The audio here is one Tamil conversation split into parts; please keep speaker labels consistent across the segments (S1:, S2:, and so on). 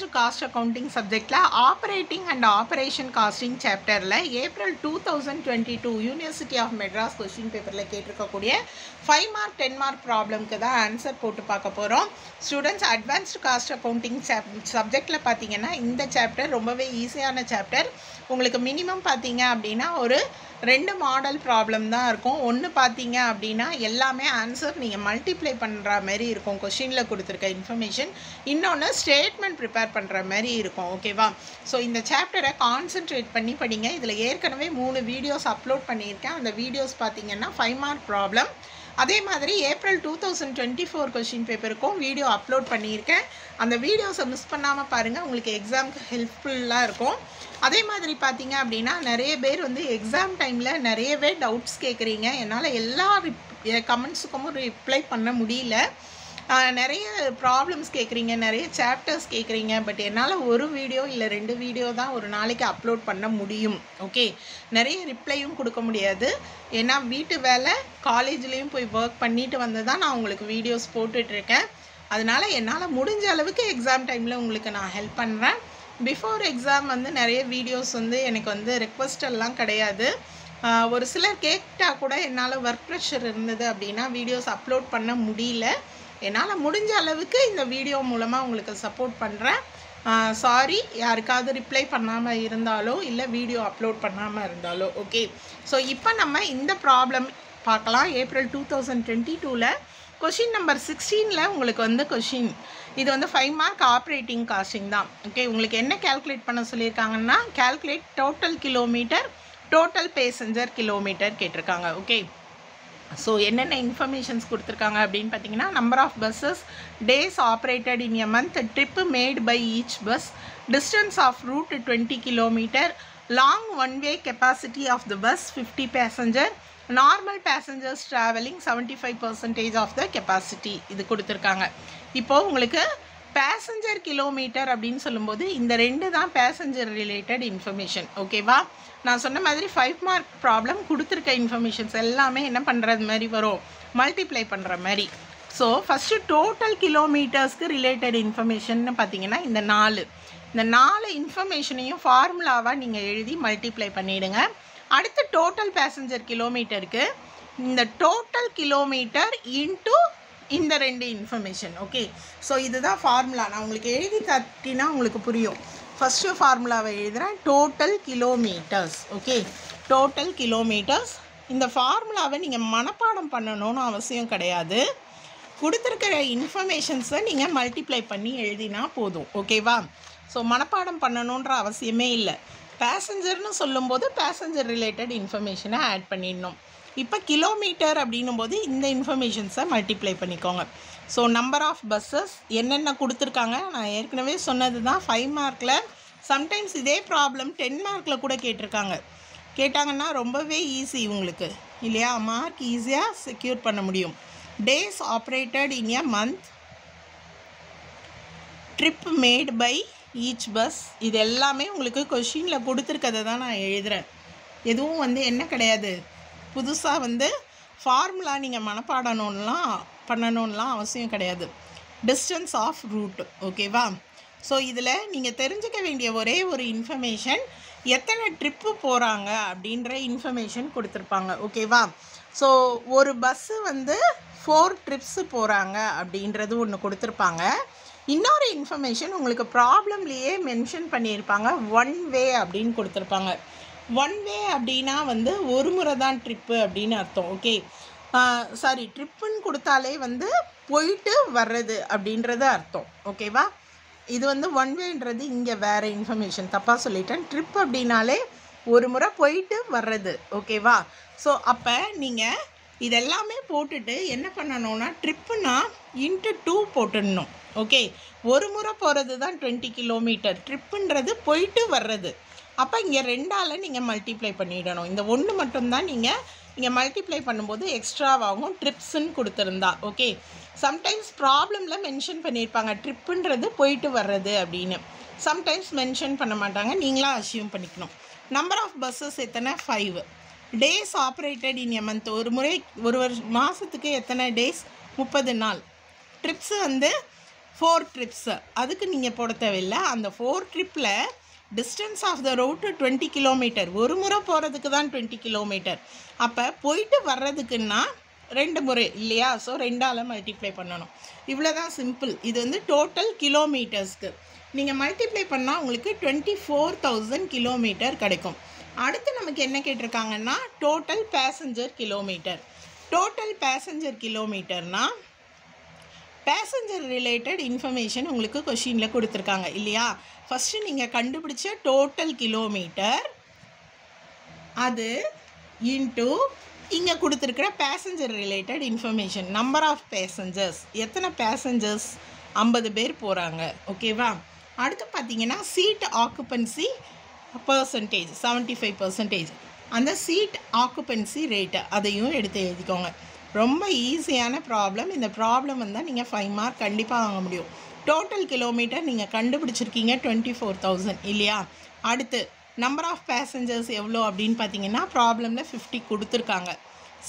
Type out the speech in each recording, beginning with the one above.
S1: Advanced Cost Accounting subject la Operating and Operation Costing chapter la April 2022 University of Madras question paper la கேட்டிருக்கக்கூடிய 5 mark 10 mark problem க்கு தான் ஆன்சர் போட்டு பார்க்க போறோம். Students, Advanced Cost Accounting subject la பாத்தீங்கன்னா இந்த சாப்டர் ரொம்பவே ஈஸியான சாப்டர். உங்களுக்கு மினிமம் பாத்தீங்க அப்படினா ஒரு ரெண்டு மாடல் ப்ராப்ளம் தான் இருக்கும். ஒன்று பார்த்தீங்க அப்படின்னா எல்லாமே ஆன்சர் நீங்கள் மல்டிப்ளை பண்ணுற மாதிரி இருக்கும் கொஷினில் கொடுத்துருக்க இன்ஃபர்மேஷன். இன்னொன்று ஸ்டேட்மெண்ட் ப்ரிப்பேர் பண்ணுற மாதிரி இருக்கும். ஓகேவா? ஸோ இந்த சாப்டரை கான்சென்ட்ரேட் பண்ணி படிங்க. இதில் ஏற்கனவே 3 வீடியோஸ் அப்லோட் பண்ணியிருக்கேன். அந்த வீடியோஸ் பார்த்தீங்கன்னா 5 மார்க் ப்ராப்ளம். அதே மாதிரி ஏப்ரல் 2024 கொஷின் பேப்பருக்கும் வீடியோ அப்லோட் பண்ணியிருக்கேன். அந்த வீடியோஸை மிஸ் பண்ணாமல் பாருங்கள், உங்களுக்கு எக்ஸாமுக்கு ஹெல்ப்ஃபுல்லாக இருக்கும். அதே மாதிரி பார்த்தீங்க அப்படின்னா நிறைய பேர் வந்து எக்ஸாம் டைமில் நிறையவே டவுட்ஸ் கேட்குறீங்க. என்னால் எல்லா கமெண்ட்ஸுக்கும் ரிப்ளை பண்ண முடியல. நிறைய ப்ராப்ளம்ஸ் கேட்குறீங்க, நிறைய சாப்டர்ஸ் கேட்குறீங்க. பட் என்னால் ஒரு வீடியோ இல்லை 2 வீடியோ தான் ஒரு நாளைக்கு அப்லோட் பண்ண முடியும். ஓகே, நிறைய ரிப்ளையும் கொடுக்க முடியாது. ஏன்னா வீட்டு வேலை, காலேஜ்லேயும் போய் ஒர்க் பண்ணிட்டு வந்து தான் நான் உங்களுக்கு வீடியோஸ் போட்டுட்ருக்கேன். அதனால் என்னால் முடிஞ்ச அளவுக்கு எக்ஸாம் டைமில் உங்களுக்கு நான் ஹெல்ப் பண்ணுறேன். பிஃபோர் எக்ஸாம் வந்து நிறைய வீடியோஸ் வந்து எனக்கு வந்து ரெக்வஸ்ட் எல்லாம் கிடையாது. ஒரு சிலர் கேட்டால் கூட என்னால் ஒர்க் ப்ரெஷர் இருந்தது அப்படின்னா வீடியோஸ் அப்லோட் பண்ண முடியல. என்னால் முடிஞ்ச அளவுக்கு இந்த வீடியோ மூலமாக உங்களுக்கு சப்போர்ட் பண்ணுறேன். சாரி யாருக்காவது ரிப்ளை பண்ணாமல் இருந்தாலோ இல்லை வீடியோ அப்லோட் பண்ணாமல் இருந்தாலோ. ஓகே, ஸோ இப்போ நம்ம இந்த ப்ராப்ளம் பார்க்கலாம். ஏப்ரல் 2022 கொஷின் நம்பர் 16 உங்களுக்கு வந்து கொஷின் இது வந்து 5 மார்க் ஆப்ரேட்டிங் காஸ்டிங் தான். ஓகே, உங்களுக்கு என்ன கேல்குலேட் பண்ண சொல்லியிருக்காங்கன்னா calculate total kilometre, total passenger kilometre கேட்டிருக்காங்க. ஓகே, ஸோ என்னென்ன இன்ஃபர்மேஷன்ஸ் கொடுத்துருக்காங்க அப்படின்னு பார்த்தீங்கன்னா number of buses, days operated in a month, trip made by each bus, distance of route 20 kilometre, long one way capacity of the bus 50 passenger, normal passengers travelling 75% of the capacity இது கொடுத்துருக்காங்க. இப்போது உங்களுக்கு பேசஞ்சர் கிலோமீட்டர் அப்படின்னு சொல்லும்போது இந்த 2 தான் பேசஞ்சர் ரிலேட்டட் இன்ஃபர்மேஷன். ஓகேவா? நான் சொன்ன மாதிரி 5 மார்க் ப்ராப்ளம் கொடுத்துருக்க இன்ஃபர்மேஷன்ஸ் எல்லாமே என்ன பண்ணுறது மாதிரி வரும், மல்டிப்ளை பண்ணுற மாதிரி. ஸோ ஃபஸ்ட்டு டோட்டல் கிலோமீட்டர்ஸ்க்கு ரிலேட்டட் இன்ஃபர்மேஷன்னு பார்த்தீங்கன்னா இந்த 4 இன்ஃபர்மேஷனையும் ஃபார்முலாவாக நீங்கள் எழுதி மல்டிப்ளை பண்ணிவிடுங்க. அடுத்து டோட்டல் பேசஞ்சர் கிலோமீட்டருக்கு இந்த டோட்டல் கிலோமீட்டர் இன்ட்டு இந்த 2 இன்ஃபர்மேஷன். ஓகே, ஸோ இதுதான் ஃபார்முலா. நான் உங்களுக்கு எழுதி காட்டினா உங்களுக்கு புரியும். ஃபஸ்ட்டு ஃபார்முலாவை எழுதுகிறேன், total kilometres. Okay, total kilometres. இந்த ஃபார்முலாவை நீங்கள் மனப்பாடம் பண்ணணும்னு அவசியம் கிடையாது. கொடுத்துருக்கிற இன்ஃபர்மேஷன்ஸை நீங்கள் மல்டிப்ளை பண்ணி எழுதினா போதும். ஓகேவா? ஸோ மனப்பாடம் பண்ணணுன்ற அவசியமே இல்லை. பேசஞ்சர்னு சொல்லும்போது பேசஞ்சர் ரிலேட்டட் இன்ஃபர்மேஷனை ஆட் பண்ணிடணும். இப்போ கிலோமீட்டர் அப்படின்னும் போது இந்த இன்ஃபர்மேஷன்ஸை மல்டிப்ளை பண்ணிக்கோங்க. ஸோ நம்பர் ஆஃப் பஸ்ஸஸ் என்னென்ன கொடுத்துருக்காங்க நான் ஏற்கனவே சொன்னது தான். 5 மார்க்கில் சம்டைம்ஸ் இதே ப்ராப்ளம் 10 மார்க்கில் கூட கேட்டாங்கன்னா ரொம்பவே ஈஸி உங்களுக்கு இல்லையா? மார்க் ஈஸியாக செக்யூர் பண்ண முடியும். Days operated in a month, trip made by each bus, இது எல்லாமே உங்களுக்கு கொஷினில் கொடுத்துருக்கதை தான் நான் எழுதுகிறேன். எதுவும் வந்து என்ன கிடையாது, புதுசாக வந்து ஃபார்முலா நீங்கள் பண்ணணும்லாம் அவசியம் கிடையாது. Distance of route. ஓகேவா? ஸோ இதில் நீங்கள் தெரிஞ்சுக்க வேண்டிய ஒரே ஒரு இன்ஃபர்மேஷன், எத்தனை ட்ரிப்பு போகிறாங்க அப்படின்ற இன்ஃபர்மேஷன் கொடுத்துருப்பாங்க. ஓகேவா? ஸோ ஒரு பஸ்ஸு வந்து 4 ட்ரிப்ஸு போகிறாங்க அப்படின்றது ஒன்று கொடுத்துருப்பாங்க. இன்னொரு இன்ஃபர்மேஷன் உங்களுக்கு ப்ராப்ளம்லேயே மென்ஷன் பண்ணியிருப்பாங்க, 1 வே அப்படின்னு கொடுத்துருப்பாங்க. 1 வே அப்படின்னா வந்து ஒரு முறை தான் ட்ரிப்பு அப்படின்னு அர்த்தம். ஓகே, சாரி, ட்ரிப்புன்னு கொடுத்தாலே வந்து போயிட்டு வர்றது அப்படின்றது அர்த்தம். ஓகேவா? இது வந்து 1 வேன்றது இங்கே வேறு இன்ஃபர்மேஷன், தப்பாக சொல்லிட்டேன். ட்ரிப் அப்படின்னாலே ஒரு முறை போயிட்டு வர்றது. ஓகேவா? ஸோ அப்போ நீங்கள் இதெல்லாமே போட்டுட்டு என்ன பண்ணணும்னா ட்ரிப்புனா இன்ட்டு 2 போட்டுடணும். ஓகே, ஒரு முறை போகிறது தான் 20 கிலோமீட்டர், ட்ரிப்புன்றது போயிட்டு வர்றது. அப்போ இங்கே 2ஆல் நீங்கள் மல்டிப்ளை பண்ணிடணும். இந்த 1 மட்டும்தான் நீங்கள் இங்கே மல்டிப்ளை பண்ணும்போது எக்ஸ்ட்ராவாகும் ட்ரிப்ஸுன்னு கொடுத்துருந்தா. ஓகே, சம்டைம்ஸ் ப்ராப்ளமில் மென்ஷன் பண்ணியிருப்பாங்க ட்ரிப்புன்றது போயிட்டு வர்றது அப்படின்னு. சம்டைம்ஸ் மென்ஷன் பண்ண மாட்டாங்க, நீங்களாம் அசியூம் பண்ணிக்கணும். நம்பர் ஆஃப் பஸ்ஸஸ் எத்தனை? 5. Days operated in a month, ஒரு மாதத்துக்கு எத்தனை டேஸ்? 30 நாள். ட்ரிப்ஸு வந்து 4 trips. அதுக்கு நீங்கள் போட தேவையில்லை. அந்த 4 ட்ரிப்பில் distance of the route 20 kilometre. ஒரு முறை போகிறதுக்கு தான் 20 கிலோமீட்டர். அப்போ போயிட்டு வர்றதுக்குன்னா 2 முறை இல்லையா? ஸோ 2ஆல் மல்டிப்ளை பண்ணணும். இவ்வளோ தான் சிம்பிள். இது வந்து டோட்டல் கிலோமீட்டர்ஸ்க்கு நீங்கள் மல்டிப்ளை பண்ணால் உங்களுக்கு 24,000 கிலோமீட்டர் கிடைக்கும். அடுத்து நமக்கு என்ன கேட்டிருக்காங்கன்னா total passenger kilometre. Total passenger கிலோமீட்டர்னால் பேசஞ்சர் ரிலேட்டட் இன்ஃபர்மேஷன் உங்களுக்கு கொஷினில் கொடுத்துருக்காங்க இல்லையா? ஃபஸ்ட்டு நீங்கள் கண்டுபிடிச்ச டோட்டல் கிலோமீட்டர் அது இன்ட்டு இங்கே கொடுத்துருக்கிற passenger related information. Number of passengers, எத்தனை பேசஞ்சர்ஸ் 50 பேர் போகிறாங்க. ஓகேவா? அடுத்து பார்த்தீங்கன்னா சீட் ஆக்குபென்சி பர்சன்டேஜ் 75%. அந்த சீட் ஆக்குபென்சி ரேட்டு அதையும் எடுத்து எழுதிக்கோங்க. ரொம்ப ஈஸியான ப்ராப்ளம். இந்த ப்ராப்ளம் வந்தால் நீங்கள் 5 மார்க் கண்டிப்பாக வாங்க முடியும். டோட்டல் கிலோமீட்டர் நீங்கள் கண்டுபிடிச்சிருக்கீங்க 24,000 இல்லையா? அடுத்து நம்பர் ஆஃப் பேசஞ்சர்ஸ் எவ்வளோ அப்படின்னு பார்த்தீங்கன்னா ப்ராப்ளமில் 50 கொடுத்துருக்காங்க.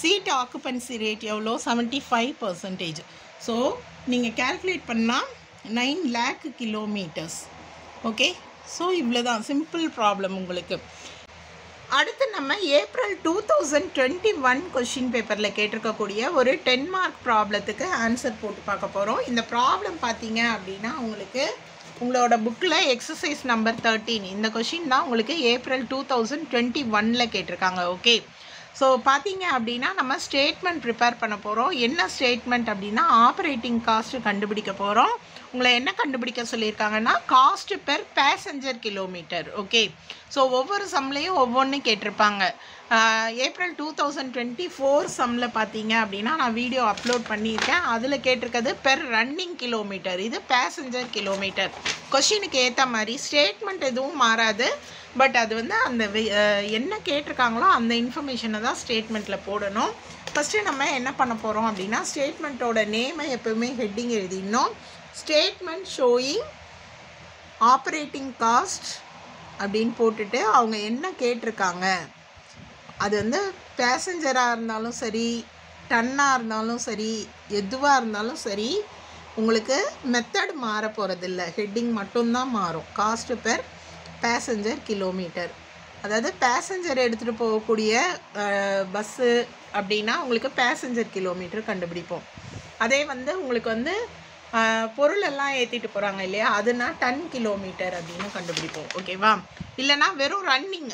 S1: சீட் ஆக்குபென்சி ரேட் எவ்வளோ? 75%. ஸோ நீங்கள் கேல்குலேட் பண்ணால் 9 lakh கிலோமீட்டர்ஸ். ஓகே, ஸோ இவ்வளோ தான் சிம்பிள் ப்ராப்ளம் உங்களுக்கு. அடுத்து நம்ம ஏப்ரல் 2021 கொஷின் பேப்பரில் கேட்டிருக்கக்கூடிய ஒரு 10 மார்க் ப்ராப்ளத்துக்கு ஆன்சர் போட்டு பார்க்க போகிறோம். இந்த ப்ராப்ளம் பார்த்தீங்க அப்படின்னா உங்களுக்கு உங்களோட புக்கில் எக்ஸசைஸ் நம்பர் 13 இந்த கொஷின் தான் உங்களுக்கு ஏப்ரல் 2021 கேட்டிருக்காங்க. ஓகே, ஸோ பார்த்தீங்க அப்படின்னா நம்ம ஸ்டேட்மெண்ட் ப்ரிப்பேர் பண்ண போகிறோம். என்ன ஸ்டேட்மெண்ட் அப்படின்னா ஆப்ரேட்டிங் காஸ்ட்டு கண்டுபிடிக்க போகிறோம். உங்களை என்ன கண்டுபிடிக்க சொல்லியிருக்காங்கன்னா cost per passenger kilometre. Okay, so ஒவ்வொரு சம்லையும் ஒவ்வொன்று கேட்டிருப்பாங்க. ஏப்ரல் 2024 சம்மில் பார்த்தீங்க அப்படின்னா நான் வீடியோ அப்லோட் பண்ணியிருக்கேன். அதில் கேட்டிருக்கிறது பெர் ரன்னிங் கிலோமீட்டர், இது பேசஞ்சர் கிலோமீட்டர். கொஷினுக்கு ஏற்ற மாதிரி ஸ்டேட்மெண்ட் எதுவும் மாறாது. பட் அது வந்து அந்த என்ன கேட்டிருக்காங்களோ அந்த இன்ஃபர்மேஷனை தான் ஸ்டேட்மெண்ட்டில் போடணும். ஃபஸ்ட்டு நம்ம என்ன பண்ண போகிறோம் அப்படின்னா ஸ்டேட்மெண்ட்டோட நேமை எப்போவுமே ஹெட்டிங் எழுதிடணும். ஸ்டேட்மெண்ட் ஷோயிங் ஆப்ரேட்டிங் காஸ்ட் அப்படின்னு போட்டுட்டு அவங்க என்ன கேட்டிருக்காங்க, அது வந்து பேசஞ்சராக இருந்தாலும் சரி, டன்னாக இருந்தாலும் சரி, எதுவாக இருந்தாலும் சரி, உங்களுக்கு மெத்தட் மாற போகிறதில்ல, ஹெட்டிங் மட்டும்தான் மாறும். காஸ்ட் பெர் பேசஞ்சர் கிலோமீட்டர், அதாவது பேசஞ்சர் எடுத்துகிட்டு போகக்கூடிய பஸ்ஸு அப்படின்னா உங்களுக்கு பேசஞ்சர் கிலோமீட்டர் கண்டுபிடிப்போம். அதே வந்து உங்களுக்கு வந்து பொருளெல்லாம் ஏற்றிட்டு போகிறாங்க இல்லையா, அதுனா 10 கிலோமீட்டர் அப்படின்னு கண்டுபிடிப்போம். ஓகேவா? இல்லைனா வெறும் ரன்னிங்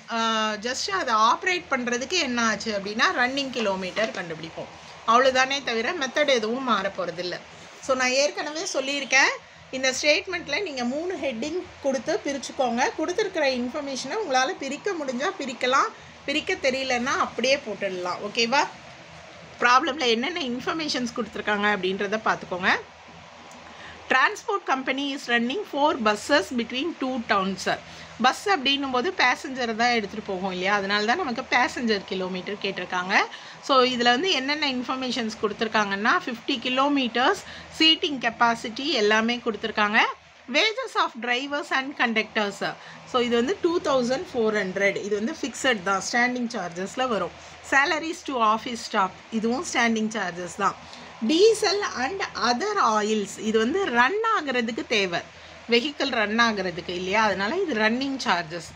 S1: ஜஸ்ட் அதை ஆப்ரேட் பண்ணுறதுக்கு என்ன ஆச்சு அப்படின்னா ரன்னிங் கிலோமீட்டர் கண்டுபிடிப்போம். அவ்வளோதானே தவிர மெத்தட் எதுவும் மாற போகிறதில்ல. ஸோ நான் ஏற்கனவே சொல்லியிருக்கேன், இந்த ஸ்டேட்மெண்ட்டில் நீங்கள் 3 ஹெட்டிங் கொடுத்து பிரிச்சுக்கோங்க. கொடுத்துருக்கிற இன்ஃபர்மேஷனை உங்களால் பிரிக்க முடிஞ்சால் பிரிக்கலாம், பிரிக்க தெரியலன்னா அப்படியே போட்டுடலாம். ஓகேவா? ப்ராப்ளமில் என்னென்ன இன்ஃபர்மேஷன்ஸ் கொடுத்துருக்காங்க அப்படின்றத பார்த்துக்கோங்க. Transport company is running 4 buses between 2 towns. Bus அப்படின்னும் போது பேசஞ்சர் தான் எடுத்துகிட்டு போகும் இல்லையா, அதனால தான் நமக்கு பேசஞ்சர் கிலோமீட்டர் கேட்டிருக்காங்க. ஸோ இதில் வந்து என்னென்ன இன்ஃபர்மேஷன்ஸ் கொடுத்துருக்காங்கன்னா 50 கிலோமீட்டர்ஸ், சீட்டிங் கெப்பாசிட்டி எல்லாமே கொடுத்துருக்காங்க. Wages of drivers and conductors, so இது வந்து 2400, இது வந்து ஃபிக்ஸட் தான், ஸ்டாண்டிங் சார்ஜஸில் வரும். சேலரிஸ் டு ஆஃபீஸ் ஸ்டாஃப், இதுவும் ஸ்டாண்டிங் சார்ஜஸ் தான். டீசல் அண்ட் அதர் ஆயில்ஸ், இது வந்து ரன் ஆகிறதுக்கு தேவை, வெஹிக்கிள் ரன் ஆகிறதுக்கு இல்லையா, அதனால் இது running charges.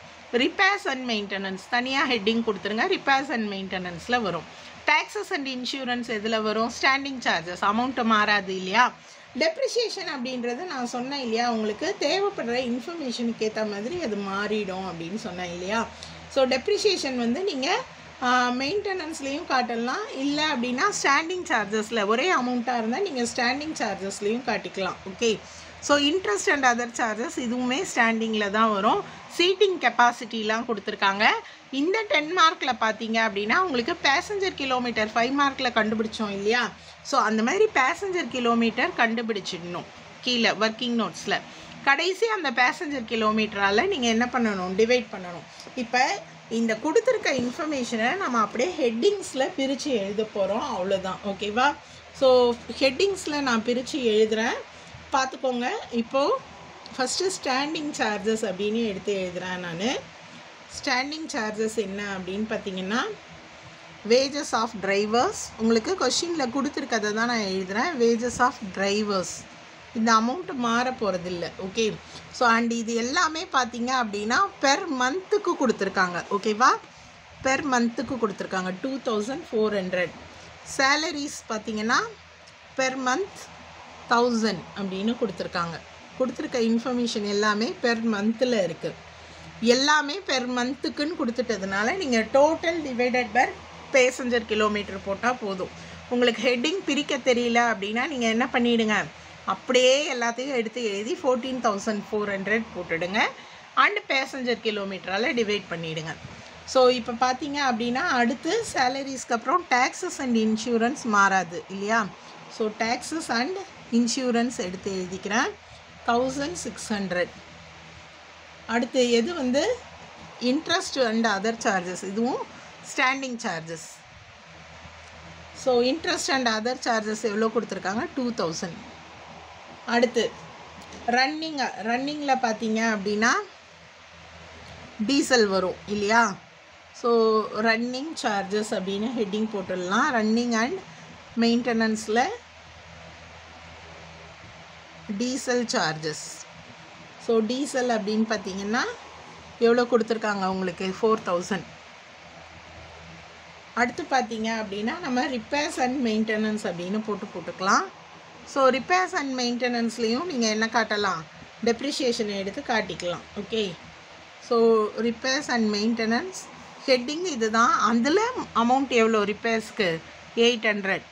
S1: Repairs and maintenance தனியாக ஹெட்டிங் கொடுத்துருங்க, ரிப்பேர்ஸ் அண்ட் மெயின்டெனன்ஸில் வரும். டேக்ஸஸ் அண்ட் இன்சூரன்ஸ் எதில் வரும்? ஸ்டாண்டிங் சார்ஜஸ், அமௌண்ட்டு மாறாது இல்லையா. டெப்ரிசியேஷன் அப்படின்றது நான் சொன்னேன் இல்லையா, உங்களுக்கு தேவைப்படுற இன்ஃபர்மேஷனுக்கு ஏற்ற மாதிரி அது மாறிடும் அப்படின்னு சொன்னேன் இல்லையா. ஸோ டெப்ரிசியேஷன் வந்து நீங்கள் மெயின்டெனன்ஸ்லேயும் காட்டலாம், இல்லை அப்படின்னா ஸ்டாண்டிங் சார்ஜஸில் ஒரே அமௌண்ட்டாக இருந்தால் நீங்கள் ஸ்டாண்டிங் சார்ஜஸ்லேயும் காட்டிக்கலாம். Okay, so interest and other charges இதுவுமே ஸ்டாண்டிங்கில் தான் வரும். சீட்டிங் கெப்பாசிட்டிலாம் கொடுத்துருக்காங்க. இந்த 10 மார்க்கில் பார்த்தீங்க அப்படின்னா உங்களுக்கு பேசஞ்சர் கிலோமீட்டர் 5 மார்க்கில் கண்டுபிடிச்சோம் இல்லையா, ஸோ அந்த மாதிரி பேசஞ்சர் கிலோமீட்டர் கண்டுபிடிச்சிடணும். கீழே ஒர்க்கிங் நோட்ஸில் கடைசி அந்த பேசஞ்சர் கிலோமீட்டரால் நீங்கள் என்ன பண்ணணும்? டிவைட் பண்ணணும். இப்போ இந்த கொடுத்துருக்க இன்ஃபர்மேஷனை நம்ம அப்படியே ஹெட்டிங்ஸில் பிரித்து எழுத போகிறோம், அவ்வளோதான். ஓகேவா? ஸோ ஹெட்டிங்ஸில் நான் பிரித்து எழுதுகிறேன், பார்த்துக்கோங்க. இப்போது ஃபஸ்ட்டு ஸ்டாண்டிங் சார்ஜஸ் அப்படின்னு எடுத்து எழுதுகிறேன் நான். ஸ்டாண்டிங் சார்ஜஸ் என்ன அப்படின்னு பார்த்தீங்கன்னா வேஜஸ் ஆஃப் டிரைவர்ஸ், உங்களுக்கு கொஷினில் கொடுத்துருக்கதை தான் நான் எழுதுகிறேன். வேஜஸ் ஆஃப் டிரைவர்ஸ் இந்த அமௌண்ட் மாற போகிறதில்ல. ஓகே, ஸோ அண்ட் இது எல்லாமே பார்த்தீங்க அப்படின்னா பெர் மந்த்துக்கு கொடுத்துருக்காங்க. ஓகேவா, பெர் மந்த்துக்கு கொடுத்துருக்காங்க 2400. சேலரிஸ் பார்த்தீங்கன்னா பெர் மந்த் 1000 அப்படின்னு கொடுத்துருக்காங்க. கொடுத்துருக்க இன்ஃபர்மேஷன் எல்லாமே பெர் மந்தில் இருக்குது. எல்லாமே பெர் மந்த்துக்குன்னு கொடுத்துட்டதுனால நீங்கள் total divided per passenger kilometre போட்டால் போதும். உங்களுக்கு ஹெட்டிங் பிரிக்க தெரியல அப்படின்னா நீங்கள் என்ன பண்ணிவிடுங்க, அப்படியே எல்லாத்தையும் எடுத்து எழுதி 14,400 போட்டுடுங்க அண்ட் பேசஞ்சர் கிலோமீட்டரால் டிவைட் பண்ணிவிடுங்க. ஸோ இப்போ பார்த்தீங்க அப்படின்னா அடுத்து சேலரிஸ்க்கு அப்புறம் டேக்ஸஸ் அண்ட் இன்சூரன்ஸ் மாறாது இல்லையா. ஸோ டேக்ஸஸ் அண்ட் இன்சூரன்ஸ் எடுத்து எழுதிக்கிறேன் 1600. அடுத்து எது வந்து இன்ட்ரெஸ்ட் அண்ட் அதர் சார்ஜஸ், இதுவும் standing charges. So interest and other charges எவ்வளோ கொடுத்துருக்காங்க 2000. அடுத்து ரன்னிங்கில் பார்த்தீங்க அப்படின்னா டீசல் வரும் இல்லையா. ஸோ ரன்னிங் சார்ஜஸ் அப்படின்னு ஹெட்டிங் போட்டுடலாம். ரன்னிங் அண்ட் மெயின்டெனன்ஸில் டீசல் சார்ஜஸ். ஸோ டீசல் அப்படின்னு பார்த்தீங்கன்னா எவ்வளோ கொடுத்துருக்காங்க உங்களுக்கு 4000. அடுத்து பார்த்தீங்க அப்படின்னா நம்ம ரிப்பேர்ஸ் அண்ட் மெயின்டெனன்ஸ் அப்படின்னு போட்டுக்கலாம். ஸோ ரிப்பேர்ஸ் அண்ட் மெயின்டெனன்ஸ்லேயும் நீங்கள் என்ன காட்டலாம், டெப்ரிஷியேஷனை எடுத்து காட்டிக்கலாம். Okay, so repairs and maintenance heading இது தான். அதில் அமௌண்ட் எவ்வளோ ரிப்பேர்ஸ்க்கு 800,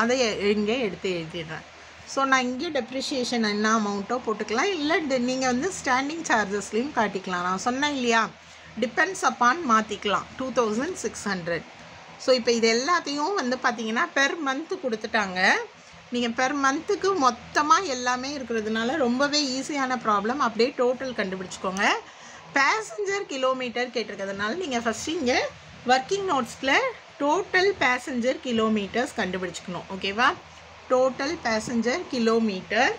S1: அதை இங்கே எடுத்து எழுதிடுறேன். ஸோ நான் இங்கே டெப்ரிஷியேஷன் என்ன அமௌண்ட்டோ போட்டுக்கலாம், இல்லை நீங்கள் வந்து ஸ்டாண்டிங் சார்ஜஸ்லேயும் காட்டிக்கலாம். நான் சொன்னேன் இல்லையா, டிபெண்ட்ஸ் அப்பான் மாற்றிக்கலாம் 2600. ஸோ இப்போ இது எல்லாத்தையும் வந்து பார்த்தீங்கன்னா பெர் மந்த்து கொடுத்துட்டாங்க. நீங்கள் பெர் மந்த்துக்கு மொத்தமாக எல்லாமே இருக்கிறதுனால ரொம்பவே ஈஸியான ப்ராப்ளம். அப்படியே டோட்டல் கண்டுபிடிச்சிக்கோங்க. பேசஞ்சர் கிலோமீட்டர் கேட்டிருக்கிறதுனால நீங்கள் ஃபஸ்ட்டு இங்கே ஒர்க்கிங் நோட்ஸில் டோட்டல் பேசஞ்சர் கிலோமீட்டர்ஸ் கண்டுபிடிச்சிக்கணும். ஓகேவா, டோட்டல் பேசஞ்சர் கிலோமீட்டர்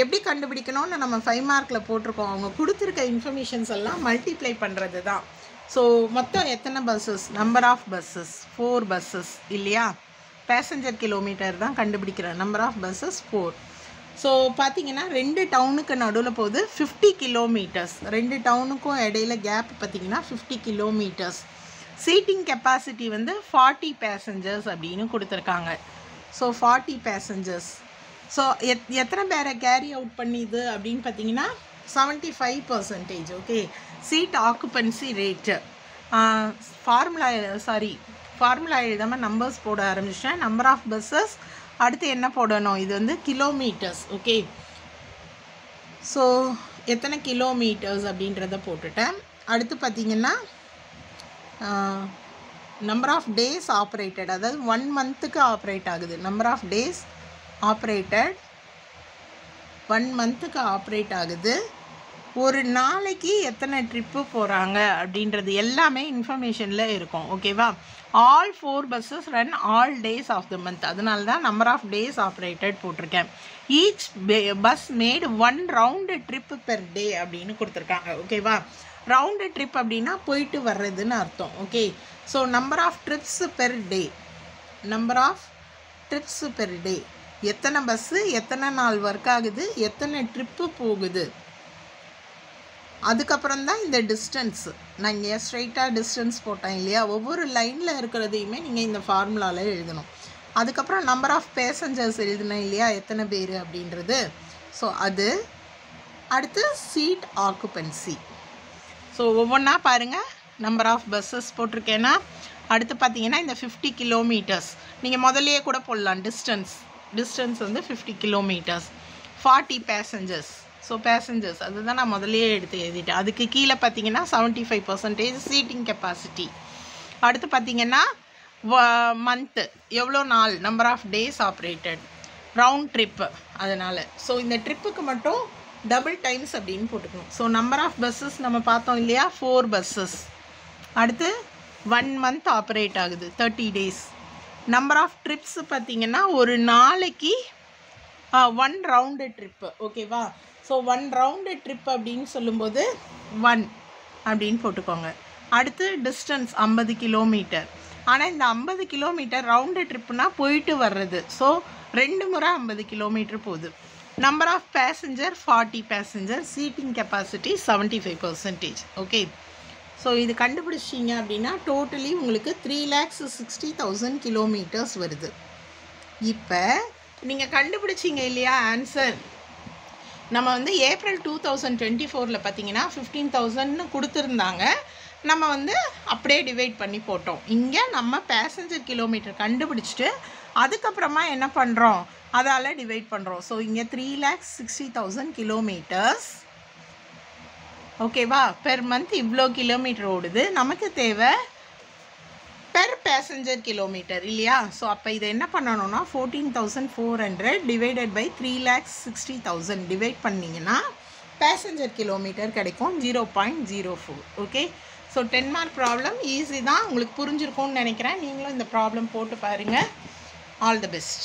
S1: எப்படி கண்டுபிடிக்கணும்னு நம்ம 5 மார்க்கில் போட்டிருக்கோம். அவங்க கொடுத்துருக்க இன்ஃபர்மேஷன்ஸ் எல்லாம் மல்டிப்ளை பண்ணுறது தான். ஸோ மொத்தம் எத்தனை buses, number of buses 4 buses இல்லையா. பேசஞ்சர் கிலோமீட்டர் தான் கண்டுபிடிக்கிறேன். Number of buses 4. ஸோ பார்த்தீங்கன்னா 2 டவுனுக்கு நடுவில் போகுது 50 கிலோமீட்டர்ஸ். 2 டவுனுக்கும் இடையில கேப் பார்த்தீங்கன்னா 50 கிலோமீட்டர்ஸ். சீட்டிங் கெப்பாசிட்டி வந்து 40 பேசஞ்சர்ஸ் அப்படின்னு கொடுத்துருக்காங்க. So 40 passengers. ஸோ எத்தனை பேரை கேரி அவுட் பண்ணிது அப்படின்னு பார்த்தீங்கன்னா 75%. Okay, seat occupancy rate formula எழுதாமல் நம்பர்ஸ் போட ஆரம்பிச்சிட்டேன். நம்பர் ஆஃப் பஸ்ஸஸ், அடுத்து என்ன போடணும், இது வந்து கிலோமீட்டர்ஸ். ஓகே, ஸோ எத்தனை கிலோமீட்டர்ஸ் அப்படின்றத போட்டுட்டேன். அடுத்து பார்த்திங்கன்னா நம்பர் ஆஃப் டேஸ் ஆப்ரேட்டட், அதாவது 1 மந்த்துக்கு ஆப்ரேட் ஆகுது. நம்பர் ஆஃப் டேஸ் ஆப்ரேட்டட் 1 மந்த்துக்கு ஆப்ரேட் ஆகுது. ஒரு நாளைக்கு எத்தனை ட்ரிப்பு போகிறாங்க அப்படின்றது எல்லாமே இன்ஃபர்மேஷனில் இருக்கும். ஓகேவா, all 4 buses run all days of the month. அதனால தான் நம்பர் ஆஃப் டேஸ் ஆப்ரேட்டட் போட்டிருக்கேன். Each bus made 1 round trip per day அப்படின்னு கொடுத்துருக்காங்க. ஓகேவா, ரவுண்டு ட்ரிப் அப்படின்னா போயிட்டு வர்றதுன்னு அர்த்தம். Okay, so number of trips per day, number of trips per day, எத்தனை பஸ்ஸு எத்தனை நாள் ஒர்க் ஆகுது, எத்தனை ட்ரிப்பு போகுது. அதுக்கப்புறம் தான் இந்த டிஸ்டன்ஸ். நான் இங்கே ஸ்ட்ரைட்டாக டிஸ்டன்ஸ் போட்டேன் இல்லையா, ஒவ்வொரு லைனில் இருக்கிறதையுமே நீங்கள் இந்த ஃபார்முலாவில் எழுதணும். அதுக்கப்புறம் நம்பர் ஆஃப் பேசஞ்சர்ஸ் எழுதினேன் இல்லையா, எத்தனை பேர் அப்படின்றது. ஸோ அது அடுத்து சீட் ஆக்குபென்சி. ஸோ ஒவ்வொன்றா பாருங்கள். நம்பர் ஆஃப் பஸ்ஸஸ் போட்டிருக்கேன்னா அடுத்து பார்த்தீங்கன்னா இந்த 50 கிலோமீட்டர்ஸ் நீங்கள் முதல்லையே கூட போடலாம். டிஸ்டன்ஸ் வந்து 50 கிலோமீட்டர்ஸ். 40 பேசஞ்சர்ஸ். ஸோ பேசஞ்சர்ஸ் அதுதான் நான் முதல்லையே எடுத்து எழுதிட்டேன். அதுக்கு கீழே பார்த்தீங்கன்னா 75% சீட்டிங் கெப்பாசிட்டி. அடுத்து பார்த்தீங்கன்னா மந்த்து எவ்வளோ நாள், number of days operated, round trip அதனால். ஸோ இந்த ட்ரிப்புக்கு மட்டும் டபுள் டைம்ஸ் அப்படின்னு போட்டுக்கணும். ஸோ நம்பர் ஆஃப் பஸ்ஸஸ் நம்ம பார்த்தோம் இல்லையா, 4 பஸ்ஸஸ். அடுத்து 1 மந்த் ஆப்ரேட் ஆகுது 30 டேஸ். நம்பர் ஆஃப் ட்ரிப்ஸ் பார்த்திங்கன்னா ஒரு நாளைக்கு 1 ரவுண்டு ட்ரிப்பு. ஓகேவா, ஸோ 1 ரவுண்டு ட்ரிப் அப்படின்னு சொல்லும்போது 1 அப்படின்னு போட்டுக்கோங்க. அடுத்து டிஸ்டன்ஸ் 50 கிலோமீட்டர். ஆனால் இந்த 50 கிலோமீட்டர் ரவுண்டு ட்ரிப்புனா போயிட்டு வர்றது. ஸோ 2 முறை 50 கிலோமீட்டர் போகுது. Number of passenger 40 passenger, seating capacity 75%. Okay, so இது கண்டுபிடிச்சிங்க அப்படின்னா டோட்டலி உங்களுக்கு 3,60,000 கிலோமீட்டர்ஸ் வருது. இப்போ நீங்கள் கண்டுபிடிச்சிங்க இல்லையா ஆன்சர், நம்ம வந்து ஏப்ரல் 2024 பார்த்தீங்கன்னா 15,000 கொடுத்துருந்தாங்க. நம்ம வந்து அப்படியே டிவைட் பண்ணி போட்டோம். இங்கே நம்ம பேசஞ்சர் கிலோமீட்டர் கண்டுபிடிச்சிட்டு அதுக்கப்புறமா என்ன பண்ணுறோம், அதால் டிவைட் பண்ணுறோம். ஸோ இங்கே 3,60,000 கிலோமீட்டர்ஸ். ஓகேவா, பெர் மந்த் இவ்வளோ கிலோமீட்டர் ஓடுது. நமக்கு தேவை பெர் பேசஞ்சர் கிலோமீட்டர் இல்லையா? ஸோ அப்போ இதை என்ன பண்ணணும்னா 14,400 டிவைடட் பை 3,60,000 டிவைட் பண்ணிங்கன்னா பேசஞ்சர் கிலோமீட்டர் கிடைக்கும் 0.04. Okay, so 10 mark problem easy தான், உங்களுக்கு புரிஞ்சிருக்கும்னு நினைக்கிறேன். நீங்களும் இந்த ப்ராப்ளம் போட்டு பாருங்கள். All the best.